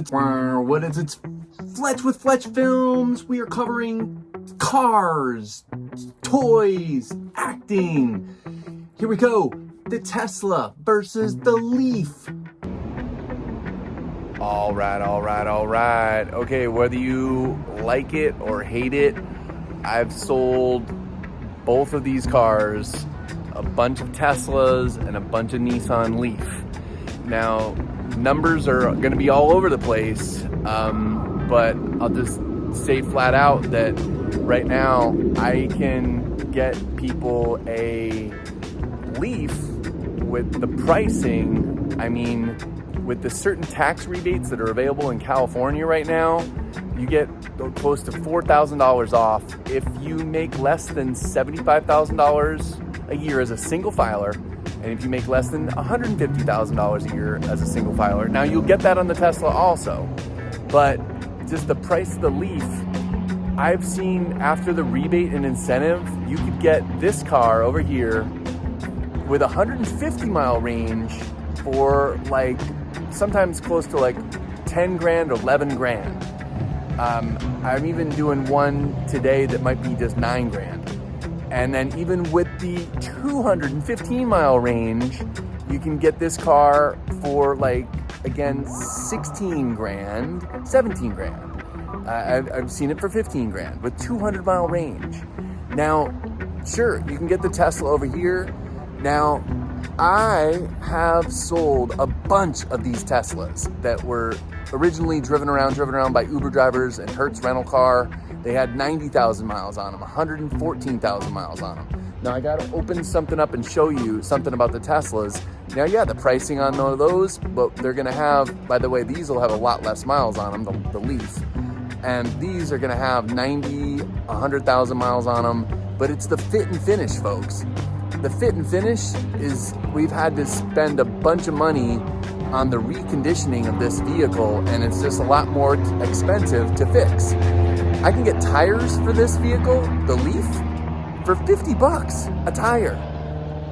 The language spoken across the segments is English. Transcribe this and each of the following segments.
What is it? Fletch with Fletch Films. We are covering cars, toys, acting. Here we go. The Tesla versus the Leaf. All right. Okay, whether you like it or hate it, I've sold both of these cars, a bunch of Teslas and a bunch of Nissan Leaf. Now, numbers are going to be all over the place, but I'll just say flat out that right now I can get people a Leaf with the pricing. I mean, with the certain tax rebates that are available in California right now, you get close to $4,000 off if you make less than $75,000 a year as a single filer, and if you make less than $150,000 a year as a single filer. Now, you'll get that on the Tesla also, but just the price of the Leaf, I've seen after the rebate and incentive, you could get this car over here with 150-mile range for like sometimes close to like 10 grand or 11 grand. I'm even doing one today that might be just 9 grand. And then even with the 215-mile range, you can get this car for like, again, 16 grand, 17 grand. I've seen it for 15 grand with 200-mile range. Now, sure, you can get the Tesla over here. Now, I have sold a bunch of these Teslas that were originally driven around by Uber drivers and Hertz rental car. They had 90,000 miles on them, 114,000 miles on them. Now I gotta open something up and show you something about the Teslas. Now, yeah, the pricing on those, but they're gonna have, by the way, these will have a lot less miles on them, the Leaf. And these are gonna have 90, 100,000 miles on them, but it's the fit and finish, folks. The fit and finish is, we've had to spend a bunch of money on the reconditioning of this vehicle, and it's just a lot more expensive to fix. I can get tires for this vehicle, the Leaf, for 50 bucks a tire.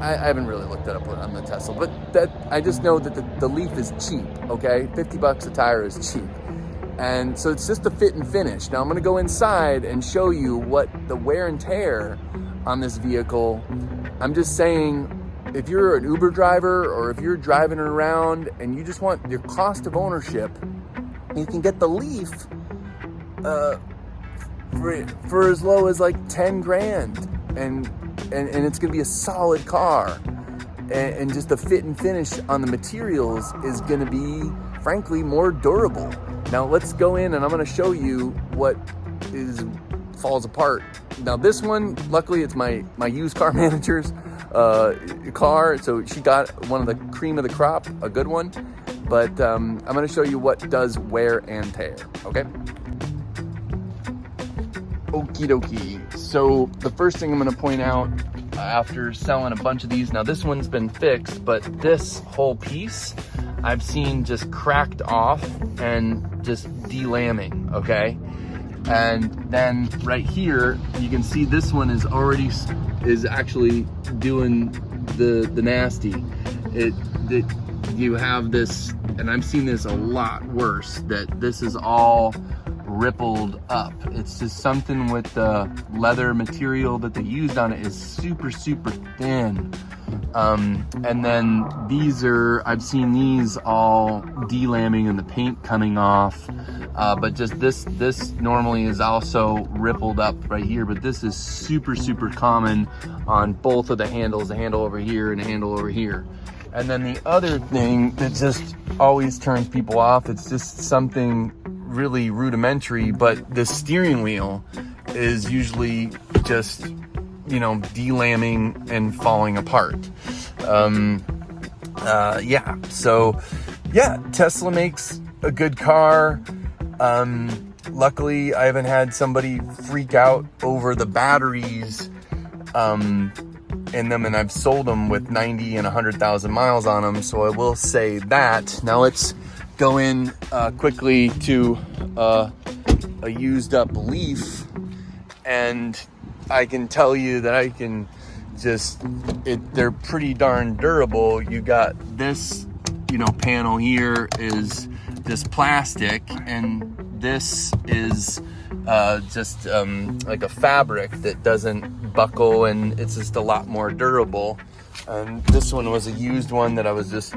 I haven't really looked that up on the Tesla, but that I just know that the Leaf is cheap, okay? 50 bucks a tire is cheap. And so it's just the fit and finish. Now I'm gonna go inside and show you what the wear and tear on this vehicle. I'm just saying, if you're an Uber driver or if you're driving around and you just want your cost of ownership, you can get the Leaf for as low as like 10 grand. And it's gonna be a solid car. And just the fit and finish on the materials is gonna be, frankly, more durable. Now let's go in and I'm gonna show you what falls apart. Now this one, luckily it's my used car manager's car, so she got one of the cream of the crop, a good one, but I'm gonna show you what does wear and tear, okay? Okie dokie. So the first thing I'm gonna point out after selling a bunch of these, now this one's been fixed, but this whole piece I've seen just cracked off and just delamming, okay? And then right here, you can see this one is actually doing the nasty. You have this, and I've seen this a lot worse, that this is all rippled up. It's just something with the leather material that they used on it is super, super thin. And then I've seen these all delamming and the paint coming off. But just this normally is also rippled up right here, but this is super, super common on both of the handles, the handle over here and the handle over here. And then the other thing that just always turns people off, it's just something really rudimentary, but the steering wheel is usually just, delamming and falling apart. Tesla makes a good car. Luckily, I haven't had somebody freak out over the batteries in them, and I've sold them with 90 and 100,000 miles on them, so I will say that. Now let's go in quickly to a used up Leaf, and I can tell you that I can they're pretty darn durable. You got this, panel here is this plastic, and this is just like a fabric that doesn't buckle, and it's just a lot more durable. And this one was a used one that I was just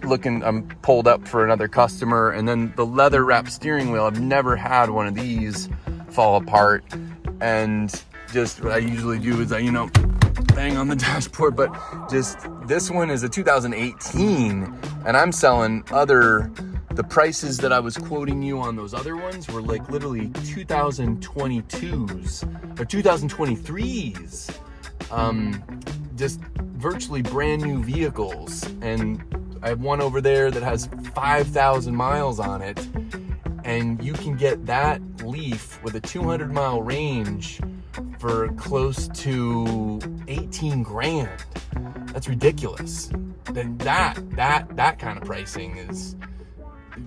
looking, I'm pulled up for another customer. And then the leather wrap steering wheel, I've never had one of these fall apart. And just what I usually do is I, bang on the dashboard, but just this one is a 2018, and I'm selling the prices that I was quoting you on those other ones were like literally 2022s or 2023s. Just virtually brand new vehicles. And I have one over there that has 5,000 miles on it, and you can get that Leaf with a 200-mile range for close to 18 grand. That's ridiculous. Then that kind of pricing is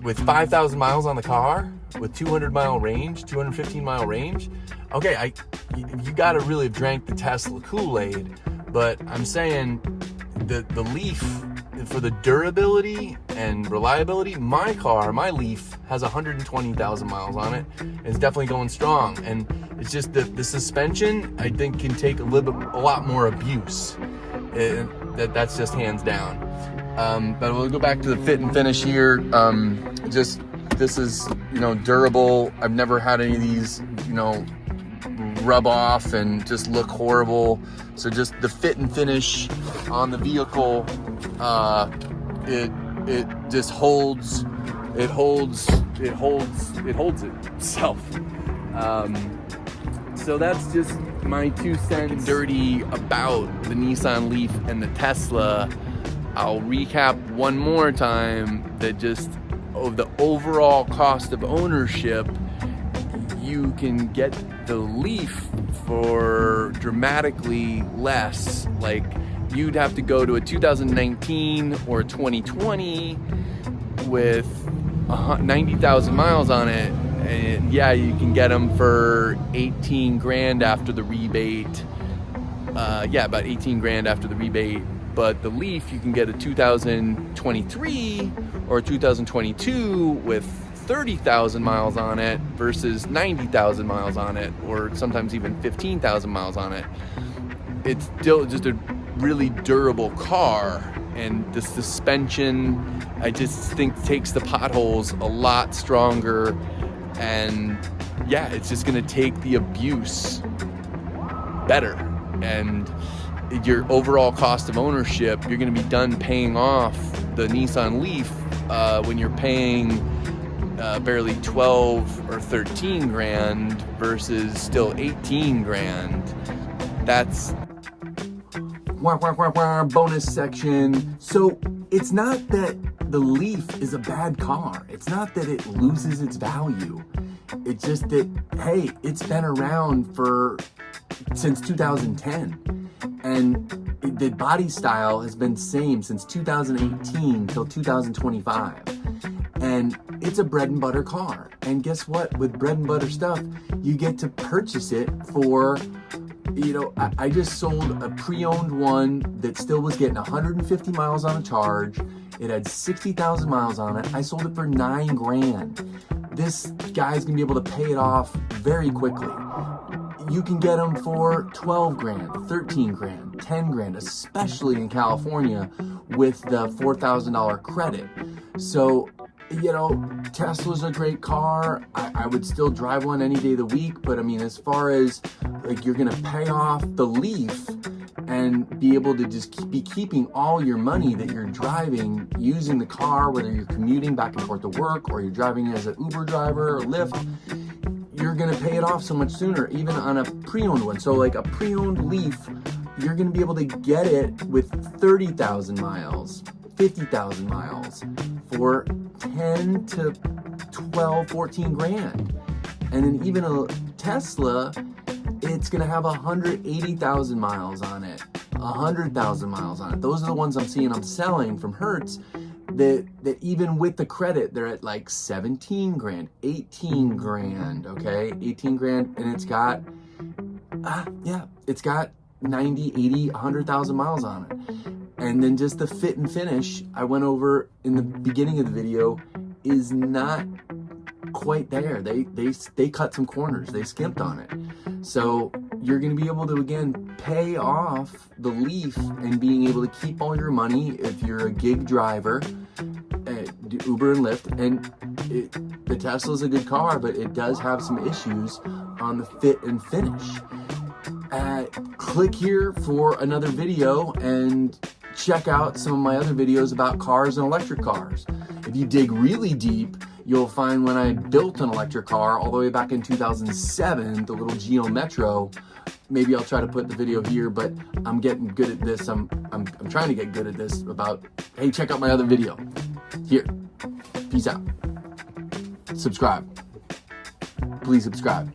with 5,000 miles on the car, with 200-mile range, 215-mile range. Okay, you got to really have drank the Tesla Kool-Aid, but I'm saying the Leaf, for the durability and reliability, my Leaf has 120,000 miles on it. It's definitely going strong, and it's just the suspension, I think, can take a lot more abuse. That's just hands down. But we'll go back to the fit and finish here. This is durable. I've never had any of these rub off and just look horrible. So just the fit and finish on the vehicle, it just holds itself. So that's just my 2 cents dirty about the Nissan Leaf and the Tesla. I'll recap one more time that just the overall cost of ownership, you can get the Leaf for dramatically less. Like, you'd have to go to a 2019 or a 2020 with 90,000 miles on it, and yeah, you can get them for 18 grand after the rebate. About 18 grand after the rebate. But the Leaf, you can get a 2023 or 2022 with 30,000 miles on it versus 90,000 miles on it, or sometimes even 15,000 miles on it. It's still just a really durable car, and the suspension, I just think, takes the potholes a lot stronger, and yeah, it's just gonna take the abuse better. And your overall cost of ownership, you're going to be done paying off the Nissan Leaf when you're paying barely 12 or 13 grand versus still 18 grand. That's bonus section. So it's not that the Leaf is a bad car. It's not that it loses its value. It's just that, hey, it's been around since 2010. And the body style has been same since 2018 till 2025. And it's a bread and butter car. And guess what? With bread and butter stuff, you get to purchase it for, I just sold a pre-owned one that still was getting 150 miles on a charge. It had 60,000 miles on it. I sold it for 9 grand. This guy's gonna be able to pay it off very quickly. You can get them for 12 grand, 13 grand, 10 grand, especially in California with the $4,000 credit. So, Tesla's a great car. I would still drive one any day of the week, but I mean, as far as like, you're gonna pay off the Leaf and be able to just be keeping all your money that you're driving using the car, whether you're commuting back and forth to work or you're driving as an Uber driver or Lyft, you're gonna pay it off so much sooner, even on a pre-owned one. So like a pre-owned Leaf, you're gonna be able to get it with 30,000 miles, 50,000 miles for 10 to 12, 14 grand. And then even a Tesla, it's gonna have 180,000 miles on it, 100,000 miles on it. Those are the ones I'm selling from Hertz, that even with the credit, they're at like 17 grand, 18 grand, okay? 18 grand, and it's got, it's got 90, 80, 100,000 miles on it. And then just the fit and finish, I went over in the beginning of the video, is not quite there. They cut some corners. They skimped on it. So you're going to be able to, again, pay off the Leaf and being able to keep all your money if you're a gig driver, Uber and Lyft. And the Tesla's a good car, but it does have some issues on the fit and finish. Click here for another video and check out some of my other videos about cars and electric cars. If you dig really deep, you'll find when I built an electric car all the way back in 2007, the little Geo Metro. Maybe I'll try to put the video here, but I'm getting good at this. I'm trying to get good at this about, hey, check out my other video. Here. Peace out. Subscribe. Please subscribe.